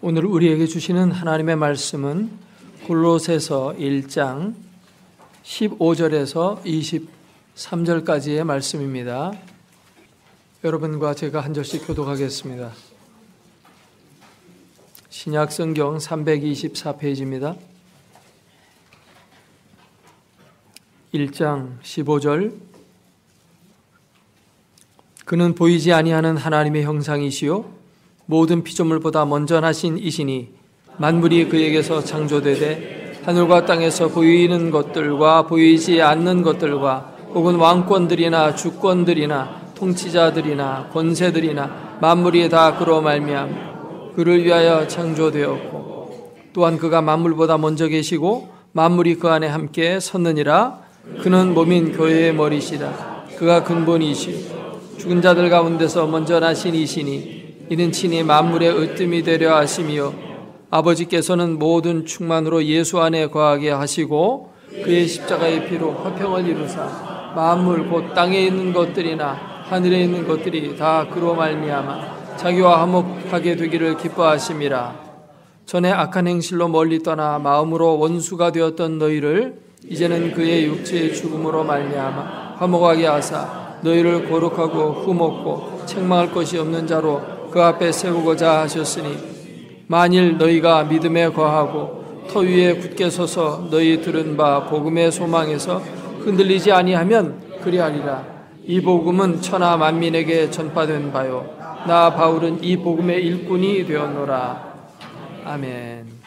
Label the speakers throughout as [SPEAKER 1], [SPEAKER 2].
[SPEAKER 1] 오늘 우리에게 주시는 하나님의 말씀은 골로새서 1장 15절에서 23절까지의 말씀입니다. 여러분과 제가 한 절씩 교독하겠습니다. 신약성경 324페이지입니다. 1장 15절. 그는 보이지 아니하는 하나님의 형상이시요 모든 피조물보다 먼저 나신 이시니 만물이 그에게서 창조되되 하늘과 땅에서 보이는 것들과 보이지 않는 것들과 혹은 왕권들이나 주권들이나 통치자들이나 권세들이나 만물이 다 그로 말미암아 그를 위하여 창조되었고 또한 그가 만물보다 먼저 계시고 만물이 그 안에 함께 섰느니라. 그는 몸인 교회의 머리시라. 그가 근본이시요 죽은 자들 가운데서 먼저 나신 이시니 이는 친히 만물의 으뜸이 되려 하심이요 아버지께서는 모든 충만으로 예수 안에 거하게 하시고 그의 십자가의 피로 화평을 이루사 만물 곧 땅에 있는 것들이나 하늘에 있는 것들이 다 그로 말미암아 자기와 화목하게 되기를 기뻐하심이라. 전에 악한 행실로 멀리 떠나 마음으로 원수가 되었던 너희를 이제는 그의 육체의 죽음으로 말미암아 화목하게 하사 너희를 거룩하고 흠없고 책망할 것이 없는 자로 그 앞에 세우고자 하셨으니 만일 너희가 믿음에 거하고 터 위에 굳게 서서 너희 들은 바 복음의 소망에서 흔들리지 아니하면 그리하리라. 이 복음은 천하 만민에게 전파된 바요 나 바울은 이 복음의 일꾼이 되었노라. 아멘.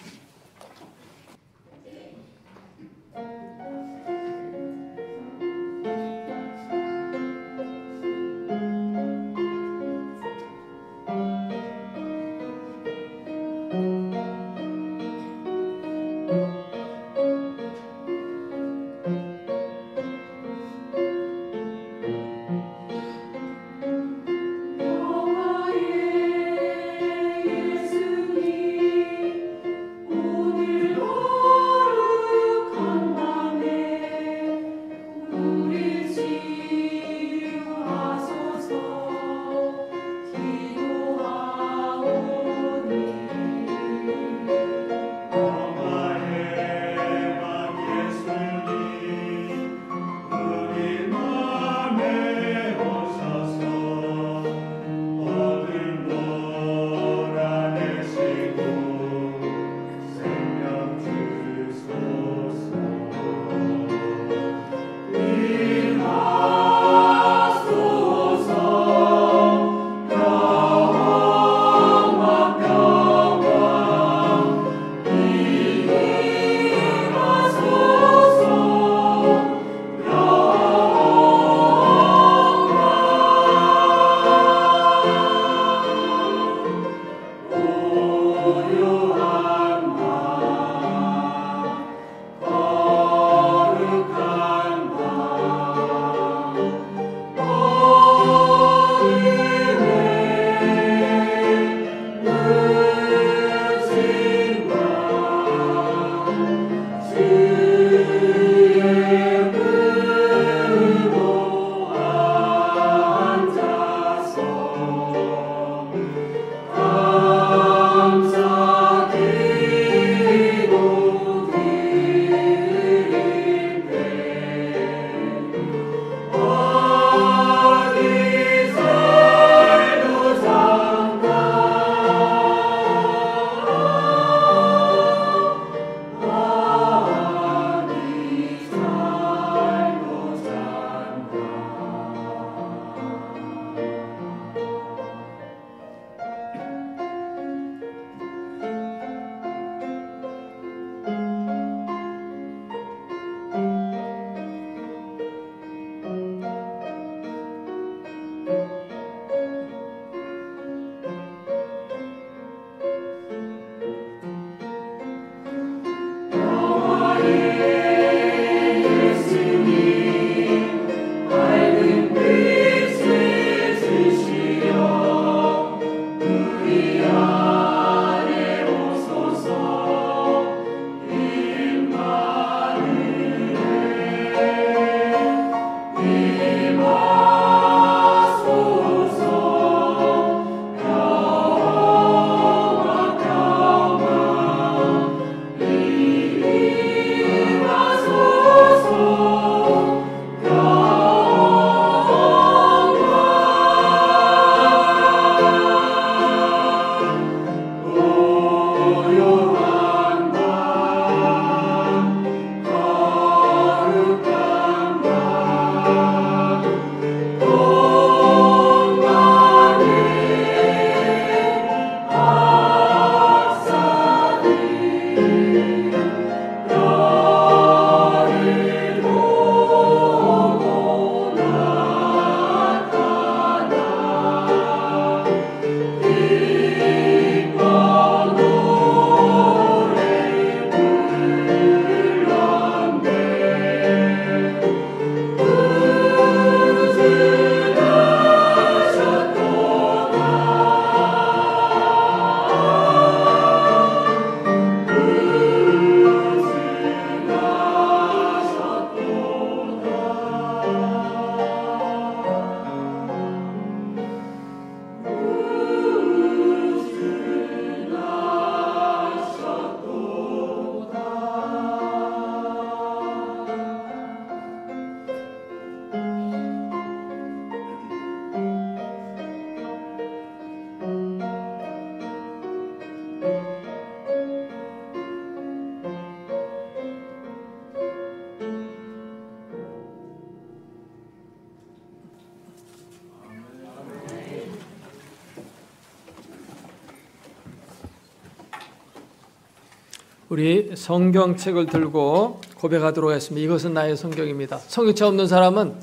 [SPEAKER 1] 우리 성경책을 들고 고백하도록 하겠습니다. 이것은 나의 성경입니다. 성경책 없는 사람은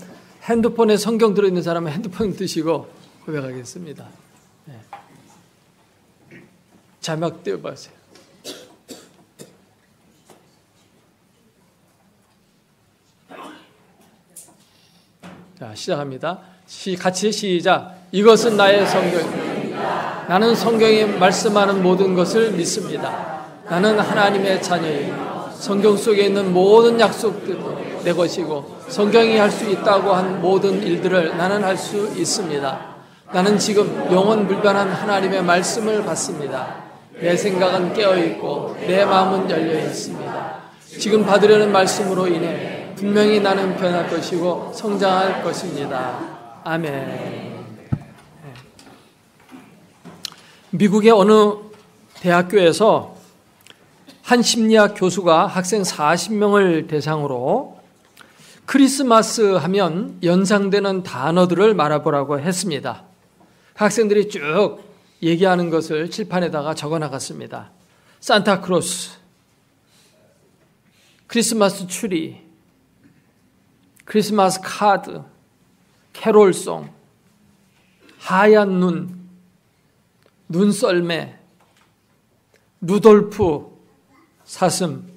[SPEAKER 1] 핸드폰에 성경 들어있는 사람은 핸드폰 드시고 고백하겠습니다. 네. 자막 띄워보세요. 자, 시작합니다. 같이 시작. 이것은 나의 성경입니다. 나는 성경이 말씀하는 모든 것을 믿습니다. 나는 하나님의 자녀이며 성경 속에 있는 모든 약속들도 내 것이고 성경이 할 수 있다고 한 모든 일들을 나는 할 수 있습니다. 나는 지금 영원 불변한 하나님의 말씀을 받습니다. 내 생각은 깨어있고 내 마음은 열려 있습니다. 지금 받으려는 말씀으로 인해 분명히 나는 변할 것이고 성장할 것입니다. 아멘. 미국의 어느 대학교에서 한 심리학 교수가 학생 40명을 대상으로 크리스마스 하면 연상되는 단어들을 말해보라고 했습니다. 학생들이 쭉 얘기하는 것을 칠판에다가 적어나갔습니다. 산타크로스, 크리스마스 트리, 크리스마스 카드, 캐롤송, 하얀 눈, 눈썰매, 루돌프, 사슴,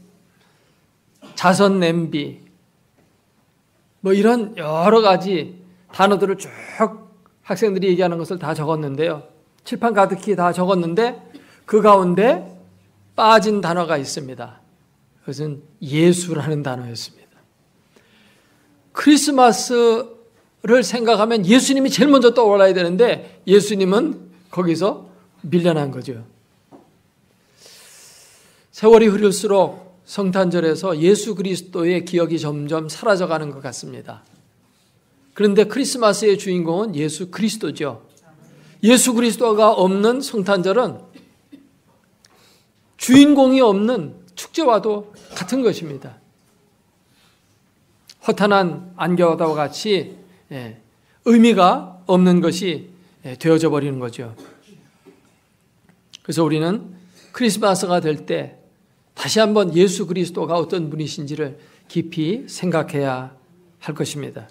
[SPEAKER 1] 자선 냄비, 뭐 이런 여러 가지 단어들을 쭉 학생들이 얘기하는 것을 다 적었는데요. 칠판 가득히 다 적었는데 그 가운데 빠진 단어가 있습니다. 그것은 예수라는 단어였습니다. 크리스마스를 생각하면 예수님이 제일 먼저 떠올라야 되는데 예수님은 거기서 밀려난 거죠. 세월이 흐를수록 성탄절에서 예수 그리스도의 기억이 점점 사라져가는 것 같습니다. 그런데 크리스마스의 주인공은 예수 그리스도죠. 예수 그리스도가 없는 성탄절은 주인공이 없는 축제와도 같은 것입니다. 허탄한 안개와 같이 의미가 없는 것이 되어져 버리는 거죠. 그래서 우리는 크리스마스가 될 때 다시 한번 예수 그리스도가 어떤 분이신지를 깊이 생각해야 할 것입니다.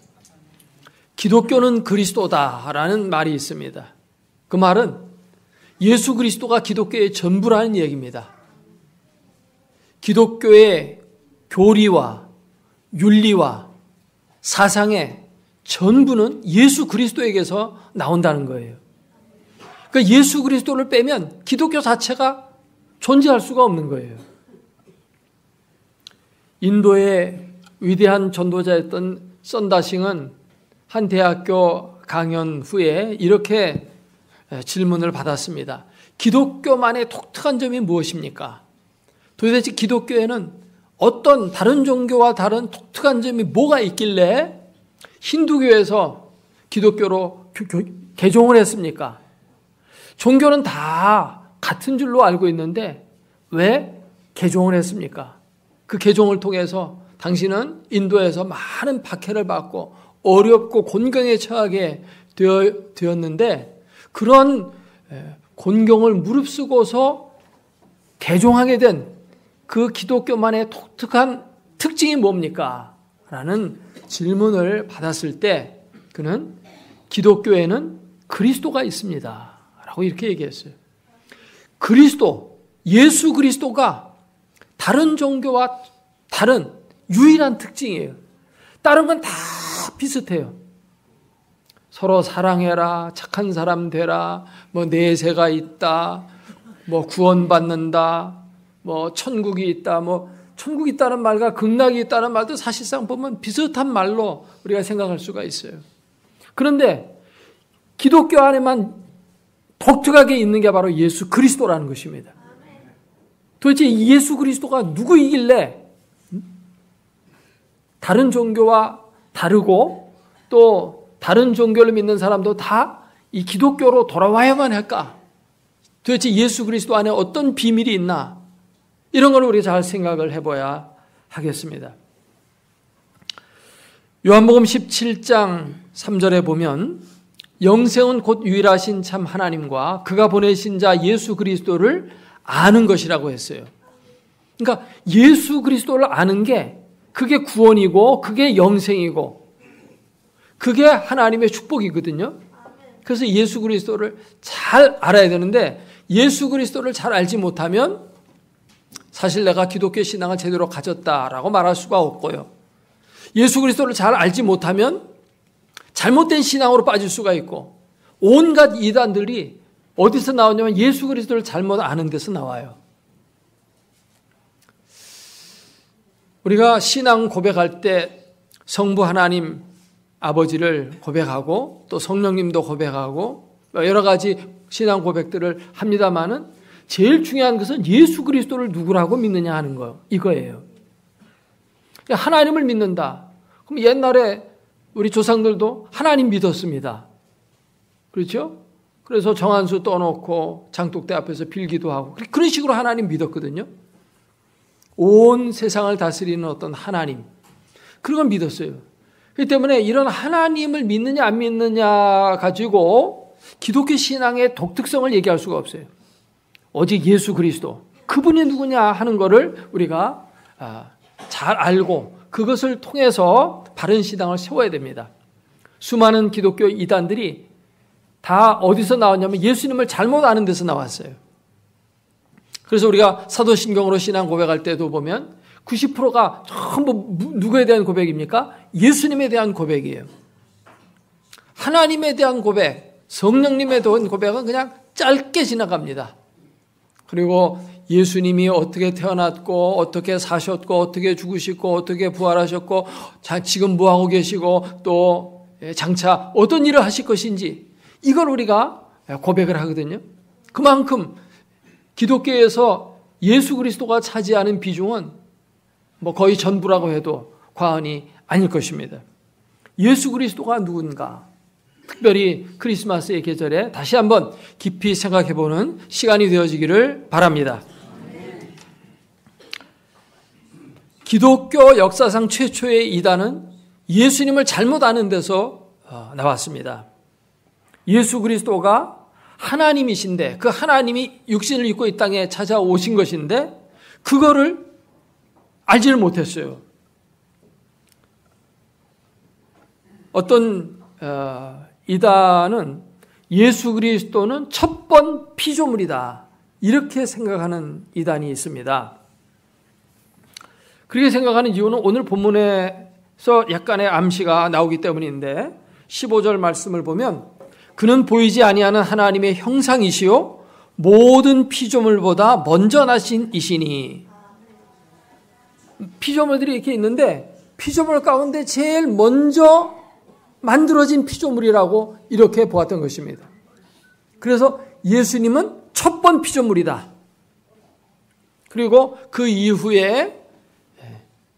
[SPEAKER 1] 기독교는 그리스도다라는 말이 있습니다. 그 말은 예수 그리스도가 기독교의 전부라는 얘기입니다. 기독교의 교리와 윤리와 사상의 전부는 예수 그리스도에게서 나온다는 거예요. 그러니까 예수 그리스도를 빼면 기독교 자체가 존재할 수가 없는 거예요. 인도의 위대한 전도자였던 썬다싱은 한 대학교 강연 후에 이렇게 질문을 받았습니다. 기독교만의 독특한 점이 무엇입니까? 도대체 기독교에는 어떤 다른 종교와 다른 독특한 점이 뭐가 있길래 힌두교에서 기독교로 개종을 했습니까? 종교는 다 같은 줄로 알고 있는데 왜 개종을 했습니까? 그 개종을 통해서 당신은 인도에서 많은 박해를 받고 어렵고 곤경에 처하게 되었는데 그런 곤경을 무릅쓰고서 개종하게 된 그 기독교만의 독특한 특징이 뭡니까? 라는 질문을 받았을 때 그는 기독교에는 그리스도가 있습니다. 라고 이렇게 얘기했어요. 그리스도, 예수 그리스도가 다른 종교와 다른 유일한 특징이에요. 다른 건 다 비슷해요. 서로 사랑해라, 착한 사람 되라, 뭐 내세가 있다, 뭐 구원받는다, 뭐 천국이 있다, 뭐 천국이 있다는 말과 극락이 있다는 말도 사실상 보면 비슷한 말로 우리가 생각할 수가 있어요. 그런데 기독교 안에만 독특하게 있는 게 바로 예수 그리스도라는 것입니다. 도대체 예수 그리스도가 누구이길래 다른 종교와 다르고 또 다른 종교를 믿는 사람도 다 이 기독교로 돌아와야만 할까? 도대체 예수 그리스도 안에 어떤 비밀이 있나? 이런 걸 우리 잘 생각을 해봐야 하겠습니다. 요한복음 17장 3절에 보면 영생은 곧 유일하신 참 하나님과 그가 보내신 자 예수 그리스도를 아는 것이라고 했어요. 그러니까 예수 그리스도를 아는 게 그게 구원이고 그게 영생이고 그게 하나님의 축복이거든요. 그래서 예수 그리스도를 잘 알아야 되는데 예수 그리스도를 잘 알지 못하면 사실 내가 기독교 신앙을 제대로 가졌다라고 말할 수가 없고요. 예수 그리스도를 잘 알지 못하면 잘못된 신앙으로 빠질 수가 있고 온갖 이단들이 어디서 나오냐면 예수 그리스도를 잘못 아는 데서 나와요. 우리가 신앙 고백할 때 성부 하나님 아버지를 고백하고 또 성령님도 고백하고 여러 가지 신앙 고백들을 합니다마는 제일 중요한 것은 예수 그리스도를 누구라고 믿느냐 하는 거 이거예요. 하나님을 믿는다. 그럼 옛날에 우리 조상들도 하나님 믿었습니다. 그렇죠? 그래서 정한수 떠놓고 장독대 앞에서 빌기도 하고 그런 식으로 하나님 믿었거든요. 온 세상을 다스리는 어떤 하나님 그런 걸 믿었어요. 그렇기 때문에 이런 하나님을 믿느냐 안 믿느냐 가지고 기독교 신앙의 독특성을 얘기할 수가 없어요. 오직 예수 그리스도 그분이 누구냐 하는 것을 우리가 잘 알고 그것을 통해서 바른 신앙을 세워야 됩니다. 수많은 기독교 이단들이 다 어디서 나왔냐면 예수님을 잘못 아는 데서 나왔어요. 그래서 우리가 사도신경으로 신앙 고백할 때도 보면 90%가 전부 누구에 대한 고백입니까? 예수님에 대한 고백이에요. 하나님에 대한 고백, 성령님에 대한 고백은 그냥 짧게 지나갑니다. 그리고 예수님이 어떻게 태어났고 어떻게 사셨고 어떻게 죽으시고 어떻게 부활하셨고 지금 뭐하고 계시고 또 장차 어떤 일을 하실 것인지 이걸 우리가 고백을 하거든요. 그만큼 기독교에서 예수 그리스도가 차지하는 비중은 뭐 거의 전부라고 해도 과언이 아닐 것입니다. 예수 그리스도가 누군가? 특별히 크리스마스의 계절에 다시 한번 깊이 생각해보는 시간이 되어지기를 바랍니다. 기독교 역사상 최초의 이단은 예수님을 잘못 아는 데서 나왔습니다. 예수 그리스도가 하나님이신데 그 하나님이 육신을 입고 이 땅에 찾아오신 것인데 그거를 알지를 못했어요. 어떤 이단은 예수 그리스도는 첫 번 피조물이다 이렇게 생각하는 이단이 있습니다. 그렇게 생각하는 이유는 오늘 본문에서 약간의 암시가 나오기 때문인데 15절 말씀을 보면 그는 보이지 아니하는 하나님의 형상이시요 모든 피조물보다 먼저 나신 이시니. 피조물들이 이렇게 있는데 피조물 가운데 제일 먼저 만들어진 피조물이라고 이렇게 보았던 것입니다. 그래서 예수님은 첫 번 피조물이다. 그리고 그 이후에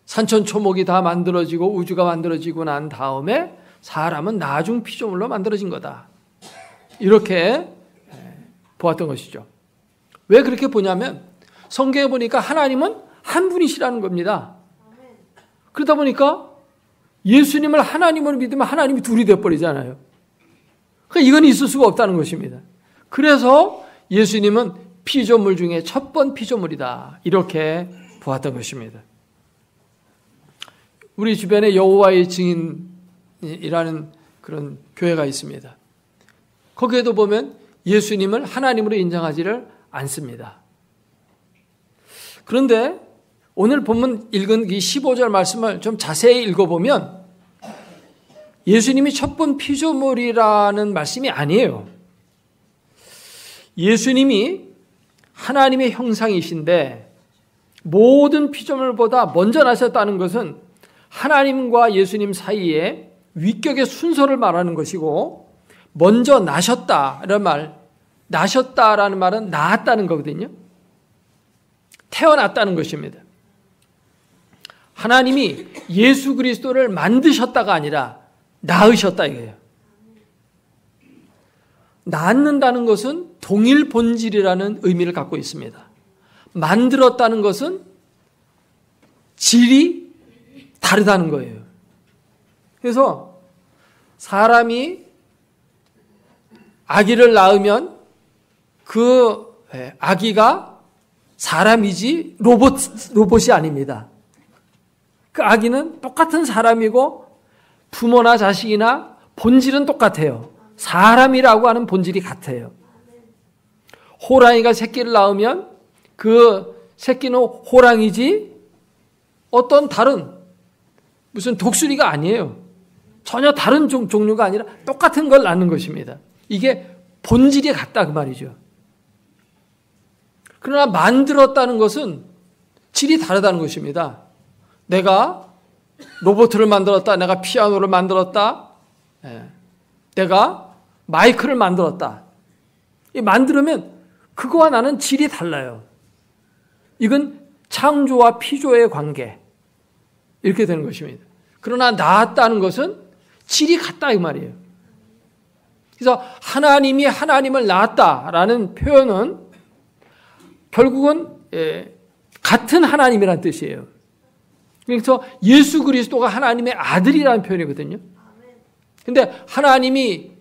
[SPEAKER 1] 산천초목이 다 만들어지고 우주가 만들어지고 난 다음에 사람은 나중 피조물로 만들어진 거다. 이렇게 보았던 것이죠. 왜 그렇게 보냐면 성경에 보니까 하나님은 한 분이시라는 겁니다. 그러다 보니까 예수님을 하나님으로 믿으면 하나님이 둘이 되어버리잖아요. 그러니까 이건 있을 수가 없다는 것입니다. 그래서 예수님은 피조물 중에 첫 번 피조물이다. 이렇게 보았던 것입니다. 우리 주변에 여호와의 증인이라는 그런 교회가 있습니다. 거기에도 보면 예수님을 하나님으로 인정하지를 않습니다. 그런데 오늘 본문 읽은 이 15절 말씀을 좀 자세히 읽어보면 예수님이 첫 번 피조물이라는 말씀이 아니에요. 예수님이 하나님의 형상이신데 모든 피조물보다 먼저 나셨다는 것은 하나님과 예수님 사이에 위격의 순서를 말하는 것이고 먼저 나셨다라는 말은 낳았다는 거거든요. 태어났다는 것입니다. 하나님이 예수 그리스도를 만드셨다가 아니라 낳으셨다 이거예요. 낳는다는 것은 동일 본질이라는 의미를 갖고 있습니다. 만들었다는 것은 질이 다르다는 거예요. 그래서 사람이 아기를 낳으면 그 아기가 사람이지 로봇이 아닙니다. 그 아기는 똑같은 사람이고 부모나 자식이나 본질은 똑같아요. 사람이라고 하는 본질이 같아요. 호랑이가 새끼를 낳으면 그 새끼는 호랑이지 어떤 다른 무슨 독수리가 아니에요. 전혀 다른 종류가 아니라 똑같은 걸 낳는 것입니다. 이게 본질이 같다 그 말이죠. 그러나 만들었다는 것은 질이 다르다는 것입니다. 내가 로봇을 만들었다. 내가 피아노를 만들었다. 내가 마이크를 만들었다. 만들면 그거와 나는 질이 달라요. 이건 창조와 피조의 관계. 이렇게 되는 것입니다. 그러나 낳았다는 것은 질이 같다 이 말이에요. 그래서 하나님이 하나님을 낳았다라는 표현은 결국은 같은 하나님이라는 뜻이에요. 그래서 예수 그리스도가 하나님의 아들이라는 표현이거든요. 그런데 하나님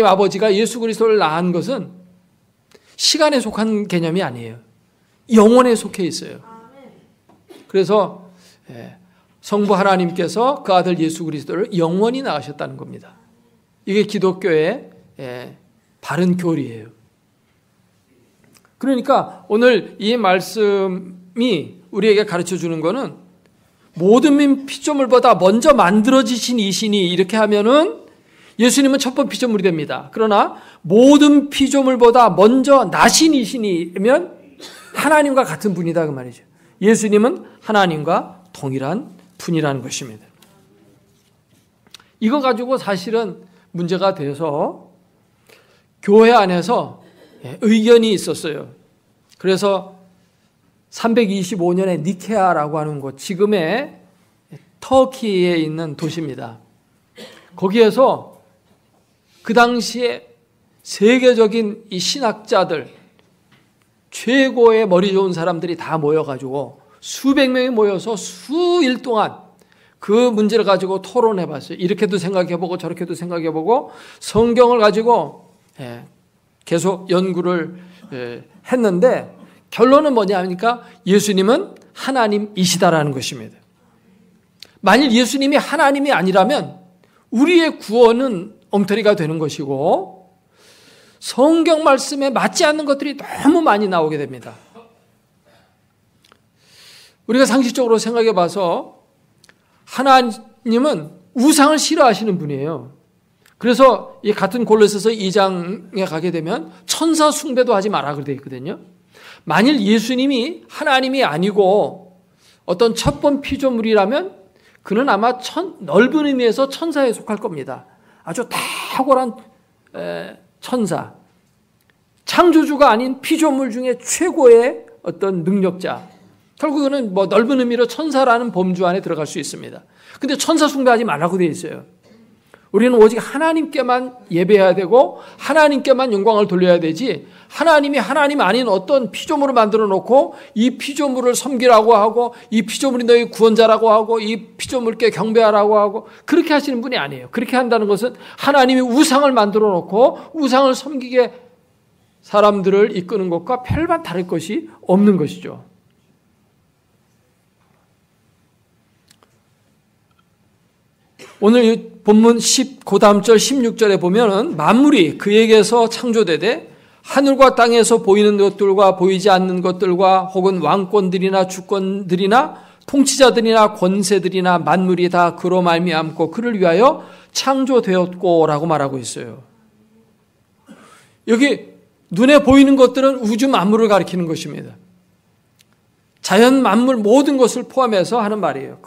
[SPEAKER 1] 아버지가 예수 그리스도를 낳은 것은 시간에 속한 개념이 아니에요. 영혼에 속해 있어요. 그래서 성부 하나님께서 그 아들 예수 그리스도를 영원히 낳으셨다는 겁니다. 이게 기독교의 바른 교리예요. 그러니까 오늘 이 말씀이 우리에게 가르쳐 주는 것은 모든 피조물보다 먼저 만들어지신 이신이 이렇게 하면은 예수님은 첫 번 피조물이 됩니다. 그러나 모든 피조물보다 먼저 나신 이신이면 하나님과 같은 분이다 그 말이죠. 예수님은 하나님과 동일한 분이라는 것입니다. 이거 가지고 사실은 문제가 돼서 교회 안에서 의견이 있었어요. 그래서 325년에 니케아라고 하는 곳, 지금의 터키에 있는 도시입니다. 거기에서 그 당시에 세계적인 이 신학자들, 최고의 머리 좋은 사람들이 다 모여가지고 수백 명이 모여서 수일 동안 그 문제를 가지고 토론해 봤어요. 이렇게도 생각해보고 저렇게도 생각해보고 성경을 가지고 계속 연구를 했는데 결론은 뭐냐 하니까 예수님은 하나님이시다라는 것입니다. 만일 예수님이 하나님이 아니라면 우리의 구원은 엉터리가 되는 것이고 성경 말씀에 맞지 않는 것들이 너무 많이 나오게 됩니다. 우리가 상식적으로 생각해 봐서 하나님은 우상을 싫어하시는 분이에요. 그래서 이 같은 골로새서 2장에 가게 되면 천사 숭배도 하지 마라 그렇게 되어 있거든요. 만일 예수님이 하나님이 아니고 어떤 첫번 피조물이라면 그는 아마 넓은 의미에서 천사에 속할 겁니다. 아주 탁월한 천사, 창조주가 아닌 피조물 중에 최고의 어떤 능력자. 결국은 뭐 넓은 의미로 천사라는 범주 안에 들어갈 수 있습니다. 근데 천사 숭배하지 말라고 되어 있어요. 우리는 오직 하나님께만 예배해야 되고 하나님께만 영광을 돌려야 되지 하나님이 하나님 아닌 어떤 피조물을 만들어 놓고 이 피조물을 섬기라고 하고 이 피조물이 너희 구원자라고 하고 이 피조물께 경배하라고 하고 그렇게 하시는 분이 아니에요. 그렇게 한다는 것은 하나님이 우상을 만들어 놓고 우상을 섬기게 사람들을 이끄는 것과 별반 다를 것이 없는 것이죠. 오늘 이 본문 그 다음 절 16절에 보면은 만물이 그에게서 창조되되 하늘과 땅에서 보이는 것들과 보이지 않는 것들과 혹은 왕권들이나 주권들이나 통치자들이나 권세들이나 만물이 다 그로 말미암고 그를 위하여 창조되었고라고 말하고 있어요. 여기 눈에 보이는 것들은 우주 만물을 가리키는 것입니다. 자연 만물 모든 것을 포함해서 하는 말이에요.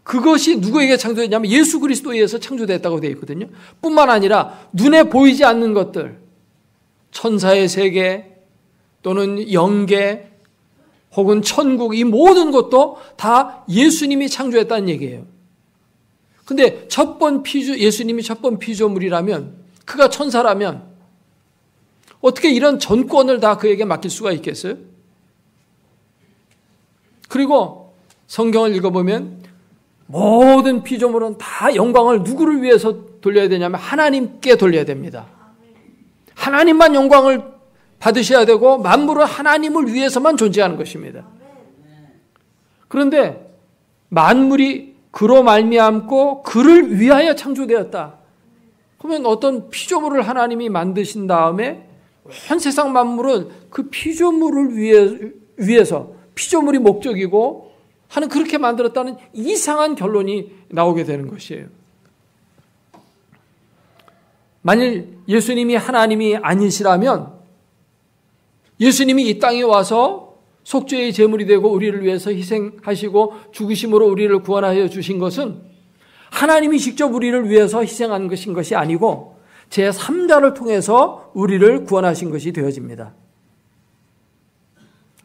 [SPEAKER 1] 그것이 누구에게 창조됐냐면 예수 그리스도에 의해서 창조됐다고 되어 있거든요. 뿐만 아니라 눈에 보이지 않는 것들, 천사의 세계 또는 영계 혹은 천국 이 모든 것도 다 예수님이 창조했다는 얘기예요. 근데 예수님이 첫번 피조물이라면 그가 천사라면 어떻게 이런 전권을 다 그에게 맡길 수가 있겠어요? 그리고 성경을 읽어보면 모든 피조물은 다 영광을 누구를 위해서 돌려야 되냐면 하나님께 돌려야 됩니다. 하나님만 영광을 받으셔야 되고 만물은 하나님을 위해서만 존재하는 것입니다. 그런데 만물이 그로 말미암고 그를 위하여 창조되었다. 그러면 어떤 피조물을 하나님이 만드신 다음에 온 세상 만물은 그 피조물을 위해서 피조물이 목적이고 하는 그렇게 만들었다는 이상한 결론이 나오게 되는 것이에요. 만일 예수님이 하나님이 아니시라면 예수님이 이 땅에 와서 속죄의 제물이 되고 우리를 위해서 희생하시고 죽으심으로 우리를 구원하여 주신 것은 하나님이 직접 우리를 위해서 희생한 것이 아니고 제3자를 통해서 우리를 구원하신 것이 되어집니다.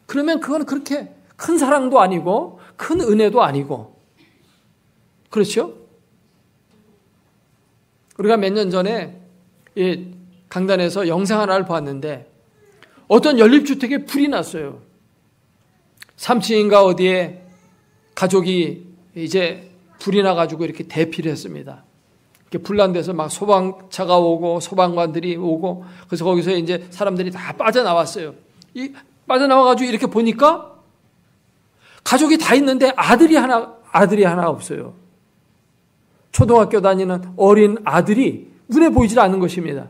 [SPEAKER 1] 그러면 그건 그렇게 큰 사랑도 아니고 큰 은혜도 아니고 그렇죠? 우리가 몇 년 전에 강단에서 영상 하나를 봤는데 어떤 연립주택에 불이 났어요. 3층인가 어디에 가족이 이제 불이 나가지고 이렇게 대피를 했습니다. 이렇게 불난 데서 막 소방차가 오고 소방관들이 오고 그래서 거기서 이제 사람들이 다 빠져나왔어요. 빠져나와가지고 이렇게 보니까 가족이 다 있는데 아들이 하나 없어요. 초등학교 다니는 어린 아들이 눈에 보이질 않는 것입니다.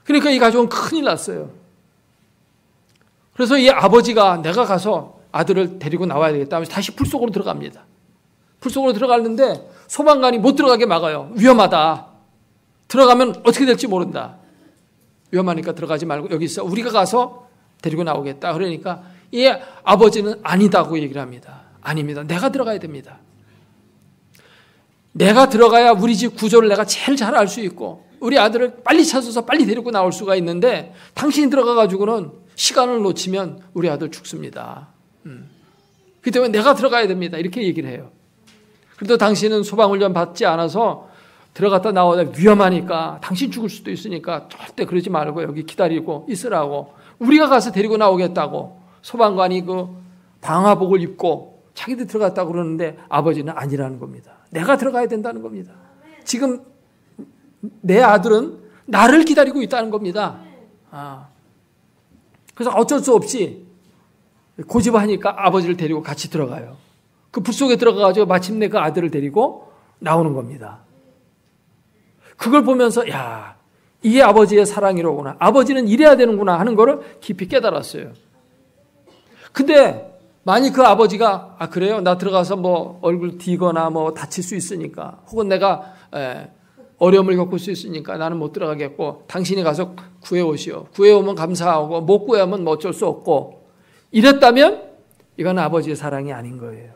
[SPEAKER 1] 그러니까 이 가족은 큰일 났어요. 그래서 이 아버지가 내가 가서 아들을 데리고 나와야 되겠다 하면서 다시 풀 속으로 들어갑니다. 풀 속으로 들어갔는데 소방관이 못 들어가게 막아요. 위험하다. 들어가면 어떻게 될지 모른다. 위험하니까 들어가지 말고 여기 있어. 우리가 가서 데리고 나오겠다. 그러니까 이 아버지는 아니다고 얘기를 합니다. 아닙니다. 내가 들어가야 됩니다. 내가 들어가야 우리 집 구조를 내가 제일 잘 알 수 있고 우리 아들을 빨리 찾아서 빨리 데리고 나올 수가 있는데 당신이 들어가가지고는 시간을 놓치면 우리 아들 죽습니다. 그렇기 때문에 내가 들어가야 됩니다. 이렇게 얘기를 해요. 그래도 당신은 소방훈련 받지 않아서 들어갔다 나오다 위험하니까 당신 죽을 수도 있으니까 절대 그러지 말고 여기 기다리고 있으라고 우리가 가서 데리고 나오겠다고 소방관이 그 방화복을 입고 자기들 들어갔다고 그러는데 아버지는 아니라는 겁니다. 내가 들어가야 된다는 겁니다. 지금 내 아들은 나를 기다리고 있다는 겁니다. 그래서 어쩔 수 없이 고집하니까 아버지를 데리고 같이 들어가요. 그 불 속에 들어가가지고 마침내 그 아들을 데리고 나오는 겁니다. 그걸 보면서 야, 이게 아버지의 사랑이로구나. 아버지는 이래야 되는구나 하는 거를 깊이 깨달았어요. 근데 만약 그 아버지가 그래요? 나 들어가서 뭐 얼굴 뒤거나 뭐 다칠 수 있으니까 혹은 내가 어려움을 겪을 수 있으니까 나는 못 들어가겠고 당신이 가서 구해오시오. 구해오면 감사하고 못 구해오면 뭐 어쩔 수 없고 이랬다면 이건 아버지의 사랑이 아닌 거예요.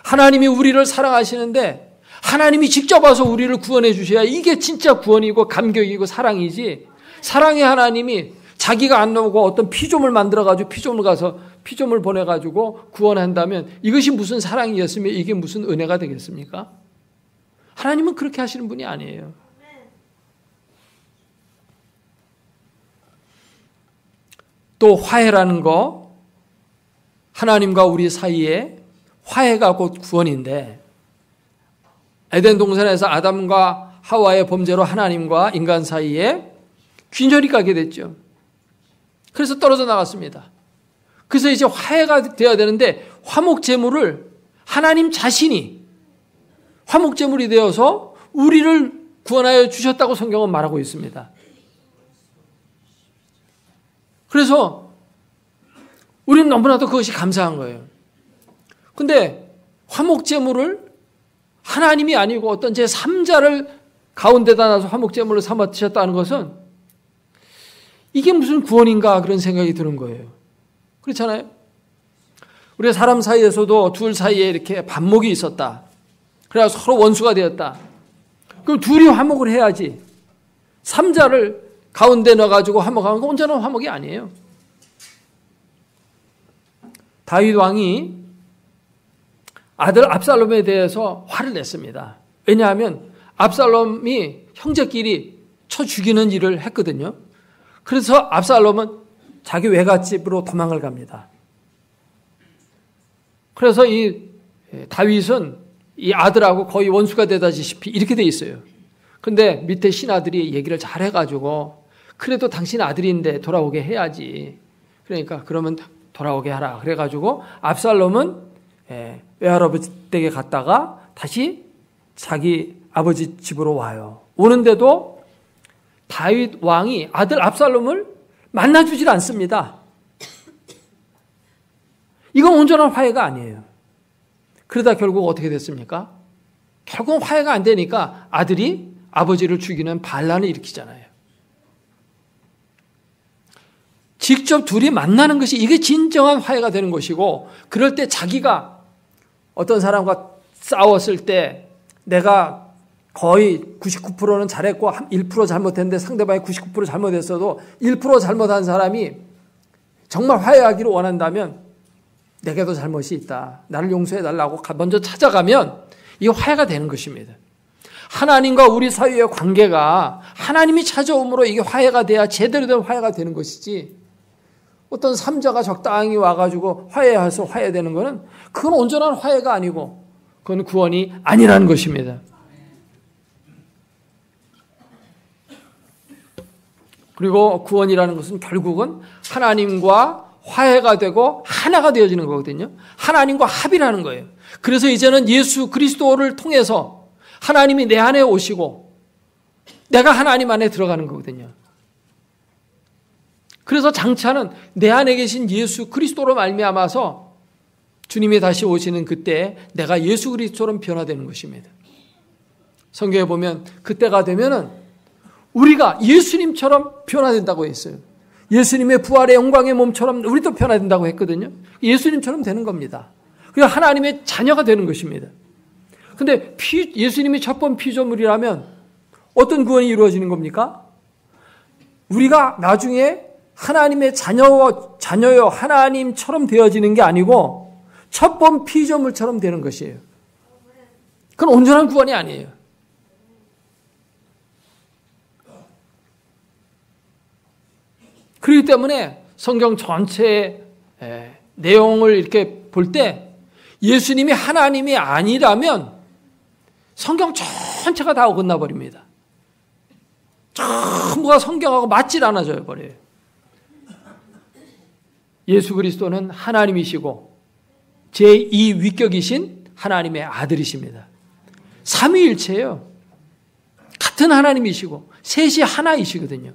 [SPEAKER 1] 하나님이 우리를 사랑하시는데 하나님이 직접 와서 우리를 구원해 주셔야 이게 진짜 구원이고 감격이고 사랑이지. 사랑의 하나님이 자기가 안 나오고 어떤 피조물 만들어가지고 피조물 보내가지고 구원한다면 이것이 무슨 사랑이었으면 이게 무슨 은혜가 되겠습니까? 하나님은 그렇게 하시는 분이 아니에요. 또 화해라는 거, 하나님과 우리 사이에 화해가 곧 구원인데 에덴 동산에서 아담과 하와의 범죄로 하나님과 인간 사이에 균열이 가게 됐죠. 그래서 떨어져 나갔습니다. 그래서 이제 화해가 되어야 되는데 화목제물을 하나님 자신이 화목제물이 되어서 우리를 구원하여 주셨다고 성경은 말하고 있습니다. 그래서 우리는 너무나도 그것이 감사한 거예요. 근데 화목제물을 하나님이 아니고 어떤 제3자를 가운데다 놔서 화목제물로 삼으셨다는 것은 이게 무슨 구원인가 그런 생각이 드는 거예요. 그렇잖아요? 우리가 사람 사이에서도 둘 사이에 이렇게 반목이 있었다. 그래서 서로 원수가 되었다. 그럼 둘이 화목을 해야지. 3자를 가운데 넣어가지고 화목하는 건 온전한 화목이 아니에요. 다윗 왕이 아들 압살롬에 대해서 화를 냈습니다. 왜냐하면 압살롬이 형제끼리 쳐 죽이는 일을 했거든요. 그래서 압살롬은 자기 외갓집으로 도망을 갑니다. 그래서 이 다윗은 이 아들하고 거의 원수가 되다시피 이렇게 돼 있어요. 근데 밑에 신하들이 얘기를 잘 해가지고 그래도 당신 아들인데 돌아오게 해야지. 그러니까 그러면 돌아오게 하라. 그래가지고 압살롬은 외할아버지 댁에 갔다가 다시 자기 아버지 집으로 와요. 오는데도 다윗 왕이 아들 압살롬을 만나주질 않습니다. 이건 온전한 화해가 아니에요. 그러다 결국 어떻게 됐습니까? 결국 화해가 안 되니까 아들이 아버지를 죽이는 반란을 일으키잖아요. 직접 둘이 만나는 것이 이게 진정한 화해가 되는 것이고, 그럴 때 자기가 어떤 사람과 싸웠을 때 내가 거의 99%는 잘했고 1% 잘못했는데 상대방이 99% 잘못했어도 1% 잘못한 사람이 정말 화해하기를 원한다면 내게도 잘못이 있다, 나를 용서해달라고 먼저 찾아가면 이게 화해가 되는 것입니다. 하나님과 우리 사이의 관계가 하나님이 찾아옴으로 이게 화해가 돼야 제대로 된 화해가 되는 것이지, 어떤 삼자가 적당히 와가지고 화해해서 화해되는 것은 그건 온전한 화해가 아니고 그건 구원이 아니라는 것입니다. 그리고 구원이라는 것은 결국은 하나님과 화해가 되고 하나가 되어지는 거거든요. 하나님과 합이라는 거예요. 그래서 이제는 예수 그리스도를 통해서 하나님이 내 안에 오시고 내가 하나님 안에 들어가는 거거든요. 그래서 장차는 내 안에 계신 예수 그리스도로 말미암아서 주님이 다시 오시는 그때 내가 예수 그리스도처럼 변화되는 것입니다. 성경에 보면 그때가 되면은 우리가 예수님처럼 변화된다고 했어요. 예수님의 부활의 영광의 몸처럼 우리도 변화된다고 했거든요. 예수님처럼 되는 겁니다. 그래서 하나님의 자녀가 되는 것입니다. 그런데 예수님이 첫 번 피조물이라면 어떤 구원이 이루어지는 겁니까? 우리가 나중에 하나님의 자녀요 하나님처럼 되어지는 게 아니고 첫 번 피조물처럼 되는 것이에요. 그건 온전한 구원이 아니에요. 그렇기 때문에 성경 전체의 내용을 이렇게 볼 때 예수님이 하나님이 아니라면 성경 전체가 다 어긋나 버립니다. 전부가 성경하고 맞질 않아져 버려요. 예수 그리스도는 하나님이시고 제2 위격이신 하나님의 아들이십니다. 삼위일체예요. 같은 하나님이시고 셋이 하나이시거든요.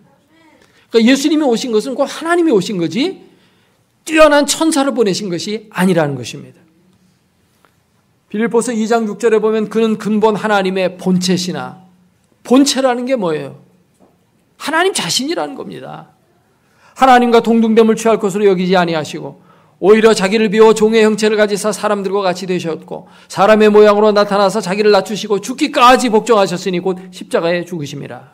[SPEAKER 1] 그러니까 예수님이 오신 것은 곧 하나님이 오신 거지 뛰어난 천사를 보내신 것이 아니라는 것입니다. 빌립보서 2장 6절에 보면 그는 근본 하나님의 본체시나, 본체라는 게 뭐예요? 하나님 자신이라는 겁니다. 하나님과 동등됨을 취할 것으로 여기지 아니하시고 오히려 자기를 비워 종의 형체를 가지사 사람들과 같이 되셨고 사람의 모양으로 나타나서 자기를 낮추시고 죽기까지 복종하셨으니 곧 십자가에 죽으심이라.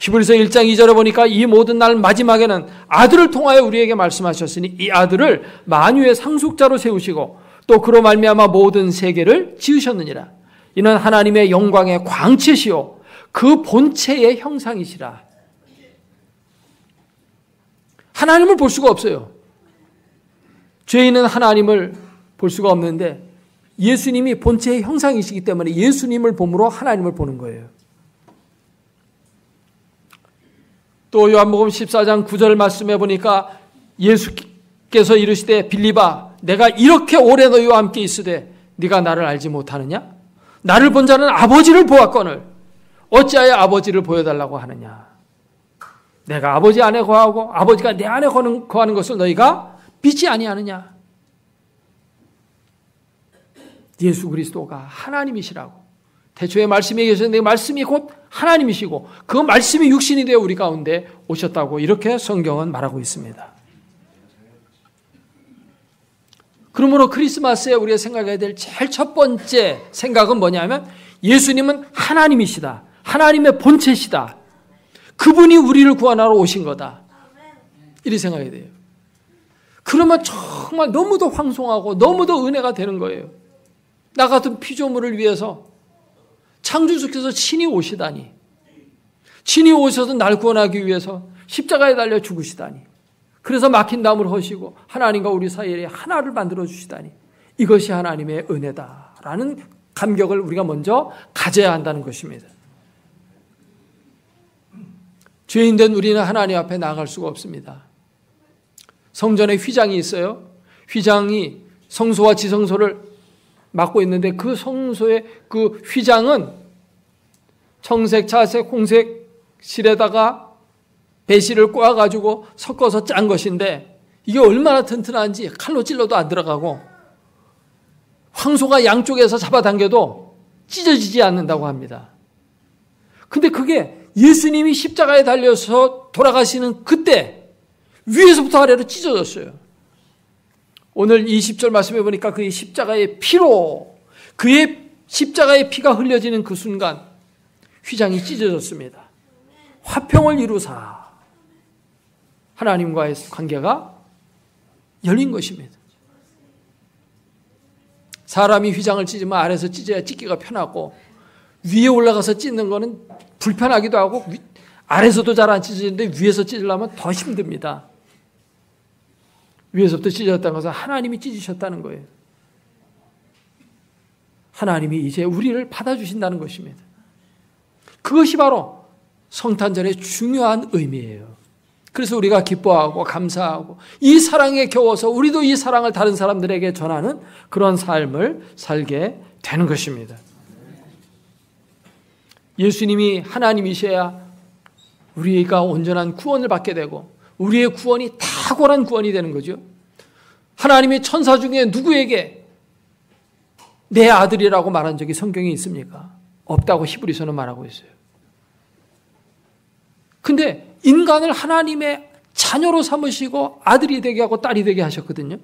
[SPEAKER 1] 히브리서 1장 2절에 보니까 이 모든 날 마지막에는 아들을 통하여 우리에게 말씀하셨으니 이 아들을 만유의 상속자로 세우시고 또 그로 말미암아 모든 세계를 지으셨느니라. 이는 하나님의 영광의 광채시요 그 본체의 형상이시라. 하나님을 볼 수가 없어요. 죄인은 하나님을 볼 수가 없는데 예수님이 본체의 형상이시기 때문에 예수님을 봄으로 하나님을 보는 거예요. 또 요한복음 14장 9절 말씀해 보니까 예수께서 이르시되 빌립아 내가 이렇게 오래 너희와 함께 있으되 네가 나를 알지 못하느냐? 나를 본 자는 아버지를 보았거늘 어찌하여 아버지를 보여달라고 하느냐? 내가 아버지 안에 거하고 아버지가 내 안에 거하는 것을 너희가 믿지 아니하느냐? 예수 그리스도가 하나님이시라고. 태초에 말씀이 계셨는데 말씀이 곧 하나님이시고 그 말씀이 육신이 되어 우리 가운데 오셨다고 이렇게 성경은 말하고 있습니다. 그러므로 크리스마스에 우리가 생각해야 될 제일 첫 번째 생각은 뭐냐면 예수님은 하나님이시다. 하나님의 본체시다. 그분이 우리를 구원하러 오신 거다. 이렇게 생각해야 돼요. 그러면 정말 너무도 황송하고 너무도 은혜가 되는 거예요. 나 같은 피조물을 위해서 창조주께서 친히 오시다니, 친히 오셔서 날 구원하기 위해서 십자가에 달려 죽으시다니, 그래서 막힌 담을 허시고 하나님과 우리 사이에 하나를 만들어 주시다니, 이것이 하나님의 은혜다라는 감격을 우리가 먼저 가져야 한다는 것입니다. 죄인된 우리는 하나님 앞에 나아갈 수가 없습니다. 성전에 휘장이 있어요. 휘장이 성소와 지성소를 맡고 있는데 그 성소의 그 휘장은 청색, 자색, 홍색 실에다가 배실을 꼬아가지고 섞어서 짠 것인데 이게 얼마나 튼튼한지 칼로 찔러도 안 들어가고 황소가 양쪽에서 잡아당겨도 찢어지지 않는다고 합니다. 근데 그게 예수님이 십자가에 달려서 돌아가시는 그때 위에서부터 아래로 찢어졌어요. 오늘 이 10절 말씀해 보니까 그의 십자가의 피로, 그의 십자가의 피가 흘려지는 그 순간 휘장이 찢어졌습니다. 화평을 이루사 하나님과의 관계가 열린 것입니다. 사람이 휘장을 찢으면 아래에서 찢어야 찢기가 편하고 위에 올라가서 찢는 거는 불편하기도 하고 아래에서도 잘 안 찢어지는데 위에서 찢으려면 더 힘듭니다. 위에서부터 찢어졌다는 것은 하나님이 찢으셨다는 거예요. 하나님이 이제 우리를 받아주신다는 것입니다. 그것이 바로 성탄절의 중요한 의미예요. 그래서 우리가 기뻐하고 감사하고 이 사랑에 겨워서 우리도 이 사랑을 다른 사람들에게 전하는 그런 삶을 살게 되는 것입니다. 예수님이 하나님이셔야 우리가 온전한 구원을 받게 되고 우리의 구원이 탁월한 구원이 되는 거죠. 하나님의 천사 중에 누구에게 내 아들이라고 말한 적이 성경에 있습니까? 없다고 히브리서는 말하고 있어요. 근데 인간을 하나님의 자녀로 삼으시고 아들이 되게 하고 딸이 되게 하셨거든요.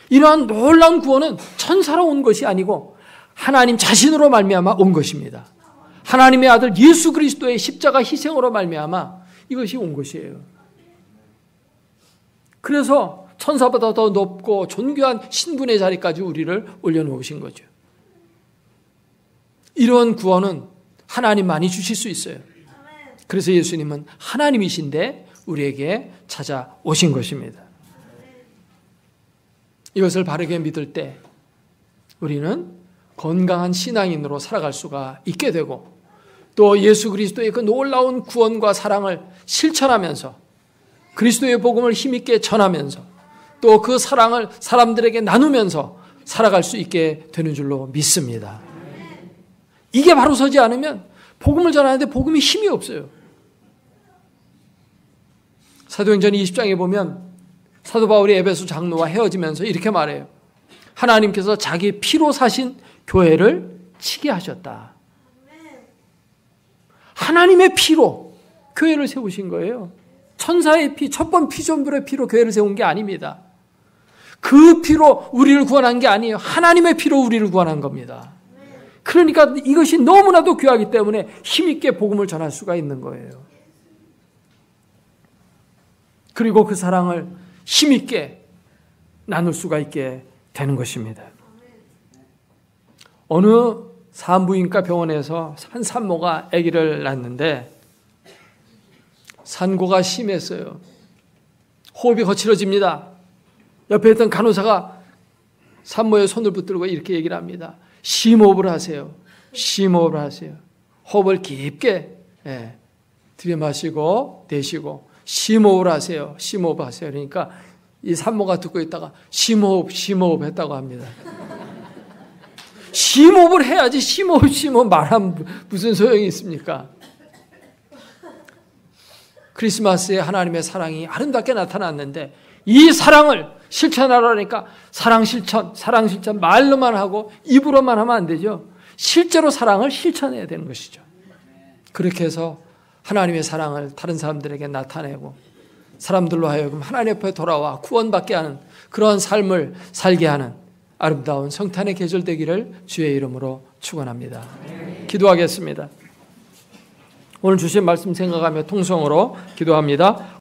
[SPEAKER 1] 이러한 놀라운 구원은 천사로 온 것이 아니고 하나님 자신으로 말미암아 온 것입니다. 하나님의 아들 예수 그리스도의 십자가 희생으로 말미암아 이것이 온 것이에요. 그래서 천사보다 더 높고 존귀한 신분의 자리까지 우리를 올려놓으신 거죠. 이런 구원은 하나님만이 주실 수 있어요. 그래서 예수님은 하나님이신데 우리에게 찾아오신 것입니다. 이것을 바르게 믿을 때 우리는 건강한 신앙인으로 살아갈 수가 있게 되고 또 예수 그리스도의 그 놀라운 구원과 사랑을 실천하면서 그리스도의 복음을 힘있게 전하면서 또 그 사랑을 사람들에게 나누면서 살아갈 수 있게 되는 줄로 믿습니다. 이게 바로 서지 않으면 복음을 전하는데 복음이 힘이 없어요. 사도행전 20장에 보면 사도 바울이 에베소 장로와 헤어지면서 이렇게 말해요. 하나님께서 자기 피로 사신 교회를 치게 하셨다. 하나님의 피로 교회를 세우신 거예요. 천사의 피, 첫번 피조물의 피로 교회를 세운 게 아닙니다. 그 피로 우리를 구원한 게 아니에요. 하나님의 피로 우리를 구원한 겁니다. 그러니까 이것이 너무나도 귀하기 때문에 힘있게 복음을 전할 수가 있는 거예요. 그리고 그 사랑을 힘있게 나눌 수가 있게 되는 것입니다. 어느 산부인과 병원에서 한 산모가 아기를 낳았는데 산고가 심했어요. 호흡이 거칠어집니다. 옆에 있던 간호사가 산모의 손을 붙들고 이렇게 얘기를 합니다. 심호흡을 하세요. 심호흡을 하세요. 호흡을 깊게 들이마시고 내쉬고 심호흡을 하세요. 심호흡 하세요. 그러니까 이 산모가 듣고 있다가 심호흡 했다고 합니다. 심호흡을 해야지 심호흡 말하면 무슨 소용이 있습니까? 크리스마스에 하나님의 사랑이 아름답게 나타났는데 이 사랑을 실천하라니까 사랑 실천 말로만 하고 입으로만 하면 안 되죠. 실제로 사랑을 실천해야 되는 것이죠. 그렇게 해서 하나님의 사랑을 다른 사람들에게 나타내고 사람들로 하여금 하나님 앞에 돌아와 구원받게 하는 그러한 삶을 살게 하는 아름다운 성탄의 계절 되기를 주의 이름으로 축원합니다. 기도하겠습니다. 오늘 주신 말씀 생각하며 통성으로 기도합니다.